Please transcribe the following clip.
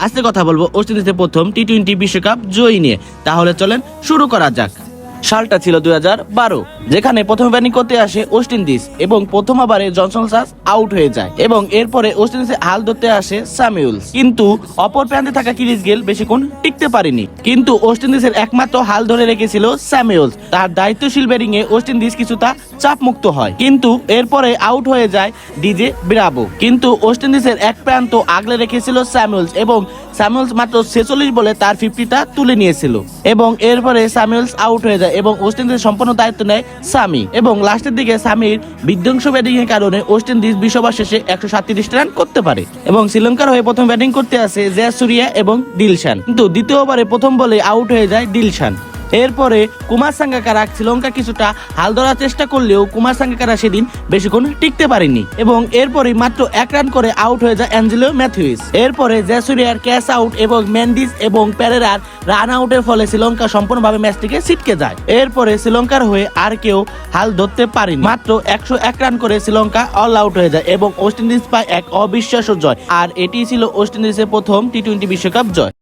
আজকে কথা বলবো ওয়েস্ট ইন্ডিজের প্রথম টি-20 বিশ্বকাপ জয়ী নিয়ে। তাহলে চলেন শুরু করা যাক। সালটা ছিল 2012, যেখানে প্রথম ব্যাটিং করতে আসে ওয়েস্ট ইন্ডিজ এবং প্রথম ওভারে জনসন সাস আউট হয়ে যায় এবং এরপরে ওয়েস্ট ইন্ডিজে হাল ধরতে আসে স্যামুয়েলস। কিন্তু অপর প্রান্তে থাকা ক্রিস গেল বেশিক্ষণ টিকতে পারেনি, কিন্তু ওয়েস্ট ইন্ডিজের একমাত্র হাল ধরে রেখেছিল স্যামুয়েলস। তার দায়িত্বশীল ব্যাটিং এ ওয়েস্ট ইন্ডিজ কিছুটা চাপ মুক্ত হয়, কিন্তু এরপরে আউট হয়ে যায় ডিজে ব্রাভো। কিন্তু ওয়েস্ট ইন্ডিজের এক প্রান্ত আগলে রেখেছিল স্যামুয়েলস এবং স্যামুয়েলস মাত্র 46 বলে তার 50টা তুলে নিয়েছিল এবং এরপরে স্যামুয়েলস আউট হয়ে যায় এবং ওয়েস্ট ইন্ডিজের সম্পূর্ণ দায়িত্ব নেয় সামি। এবং লাস্টের দিকে সামির বিধ্বংস ব্যাটিং এর কারণে ওয়েস্ট ইন্ডিজ 20 ওভার শেষে 137 রান করতে পারে এবং শ্রীলঙ্কার হয়ে প্রথম ব্যাটিং করতে আসে জয়াসুরিয়া এবং দিলশান, কিন্তু দ্বিতীয় ওভারে প্রথম বলে আউট হয়ে যায় দিলশান। এরপরে কুমার সাঙ্গাকারা শ্রীলঙ্কা কিছুটা হাল ধরার চেষ্টা করলেও কুমার সাঙ্গাকারা সেদিন বেশিক্ষণ টিকতে পারেনি এবং এরপরে মাত্র 1 রান করে আউট হয়ে যায় অ্যাঞ্জেলো ম্যাথিউস। এরপরে জয়াসুরিয়ার ক্যাচ আউট এবং মেন্ডিস এবং পেরেরার রান আউটের ফলে শ্রীলঙ্কা সম্পূর্ণভাবে ম্যাচটিকে ছিটকে যায়। এরপরে শ্রীলঙ্কার হয়ে আর কেউ হাল ধরতে পারেনি, মাত্র 101 রান করে শ্রীলঙ্কা অল আউট হয়ে যায় এবং ওয়েস্ট ইন্ডিজ পায় এক অবিশ্বাস্য জয়। আর এটি ছিল ওয়েস্ট ইন্ডিজের প্রথম টি-20 বিশ্বকাপ জয়।